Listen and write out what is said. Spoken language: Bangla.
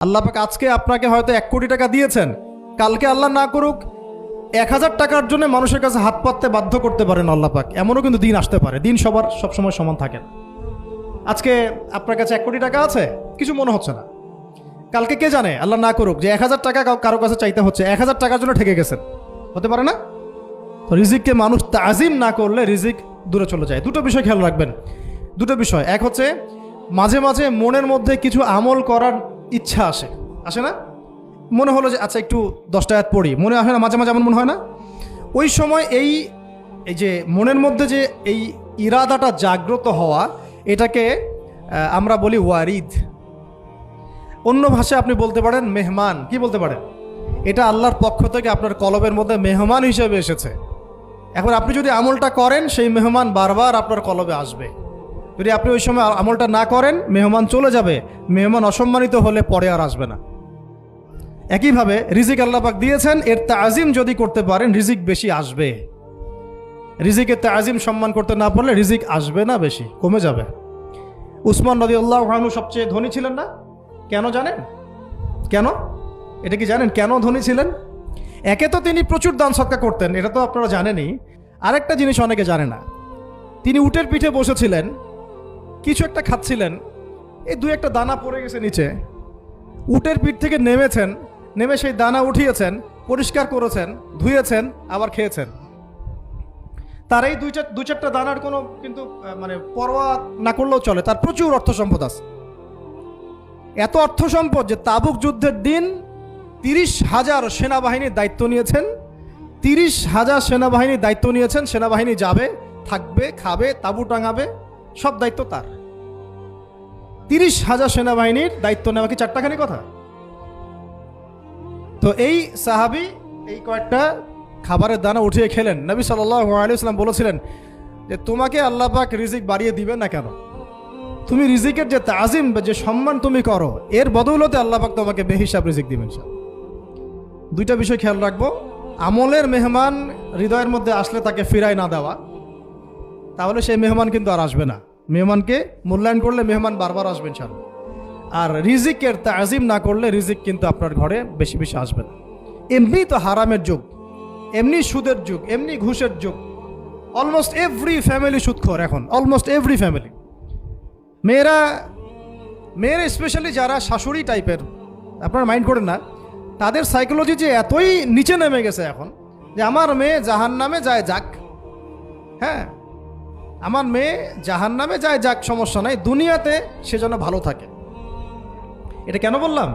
আল্লাহ পাক আজকে আপনাকে হয়তো 1 কোটি টাকা দিয়েছেন, কালকে আল্লাহ না করুক 1000 টাকার জন্য মানুষের কাছে হাত পাততে বাধ্য করতে পারেন আল্লাহ পাক। এমনও কিন্তু দিন আসতে পারে, দিন সবার সবসময় সমান থাকে না। আজকে আপনার কাছে 1 কোটি টাকা আছে, কিছু মনে হচ্ছে না। কালকে কে জানে, আল্লাহ না করুক যে 1000 টাকা কারো কাছে চাইতে হচ্ছে, 1000 টাকার জন্য ঠেকে গেছেন, হতে পারে না? তো রিজিককে মানুষ তাজিম না করলে রিজিক দূরে চলে যায়। দুটো বিষয় খেয়াল রাখবেন, দুটো বিষয়। এক হচ্ছে মাঝে মাঝে মনের মধ্যে কিছু আমল করার ইচ্ছা আসে না? মনে হলো যে আচ্ছা একটু 10টা আয়াত পড়ি, মনে আসে না মাঝে মাঝে? এমন মনে হয় না? ওই সময় এই যে মনের মধ্যে যে এই ইরাদাটা জাগ্রত হওয়া, এটাকে আমরা বলি ওয়ারিদ। অন্য ভাষায় আপনি বলতে পারেন মেহমান। কি বলতে পারেন? এটা আল্লাহর পক্ষ থেকে আপনার কলবের মধ্যে মেহমান হিসেবে এসেছে। এখন আপনি যদি আমলটা করেন, সেই মেহমান বারবার আপনার কলবে আসবে। যদি আপনি ওই সময় আমলটা না করেন, মেহমান চলে যাবে, মেহমান অসম্মানিত হলে পরে আর আসবে না। একইভাবে রিজিক আল্লাহ পাক দিয়েছেন, এর তাজিম যদি করতে পারেন রিজিক বেশি আসবে। রিজিকের তাজিম সম্মান করতে না পারলে রিজিক আসবে না, বেশি কমে যাবে। উসমান রাদিয়াল্লাহু আনহু সবচেয়ে ধনী ছিলেন না? কেন জানেন? কেন? এটা কি জানেন কেন ধনী ছিলেন? একে তো তিনি প্রচুর দান সদকা করতেন, এটা তো আপনারা জানেনই। আরেকটা জিনিস অনেকে জানে না, তিনি উটের পিঠে বসেছিলেন, কিছু একটা খাচ্ছিলেন, এই 2-1টা দানা পড়ে গেছে নিচে। উটের পিঠ থেকে নেমেছেন, নেমে সেই দানা উঠিয়েছেন, পরিষ্কার করেছেন, ধুয়েছেন, আবার খেয়েছেন। তার এই 2-4টা দানার কোনো কিন্তু মানে পরোয়া না করলেও চলে, তার প্রচুর অর্থ সম্পদ আছে। এত অর্থ সম্পদ যে তাবুক যুদ্ধের দিন 30,000 সেনাবাহিনীর দায়িত্ব নিয়েছেন। 30,000 সেনাবাহিনীর দায়িত্ব নিয়েছেন। সেনাবাহিনী যাবে, থাকবে, খাবে, তাঁবু টাঙাবে, সব দায়িত্ব তার। 30,000 সেনাবাহিনীর দায়িত্ব নেওয়া কি চারটাখানি কথা? তো এই সাহাবী এই কয়েকটা খাবারের দানা উঠিয়ে খেলেন। নবী সাল্লাল্লাহু আলাইহি ওয়াসাল্লাম বলেছিলেন যে তোমাকে আল্লাহ পাক রিজিক বাড়িয়ে দিবেন না কেন? তুমি রিজিকের যে তাজিম, যে সম্মান তুমি করো, এর বদৌলতে আল্লাহ পাক তোমাকে বেহিসাব রিজিক দিবেন। দুইটা বিষয় খেয়াল রাখবো। আমলের মেহমান হৃদয়ের মধ্যে আসলে তাকে ফিরায় না দেওয়া, তাহলে সেই মেহমান কিন্তু আর আসবে না। মেহমানকে মূল্যায়ন করলে মেহমান বারবার আসবেন ইনশাআল্লাহ। আর রিজিকের তাজিম না করলে রিজিক কিন্তু আপনার ঘরে বেশি বেশি আসবে না। এমনি তো হারামের যুগ, এমনি সুদের যুগ, এমনি ঘুষের যুগ। অলমোস্ট এভরি ফ্যামিলি সুদখোর এখন, অলমোস্ট এভরি ফ্যামিলি। মেয়েরা স্পেশালি যারা শাশুড়ি টাইপের, আপনারা মাইন্ড করেন না, তাদের সাইকোলজি যে এতই নিচে নেমে গেছে এখন যে আমার মেয়ে জাহান্নামে যায় যাক। হ্যাঁ, আমার মেয়ে জাহান্নামে যায় যাক, সমস্যা নাই, দুনিয়াতে সে যেন ভালো থাকে। এটা কেন বললাম?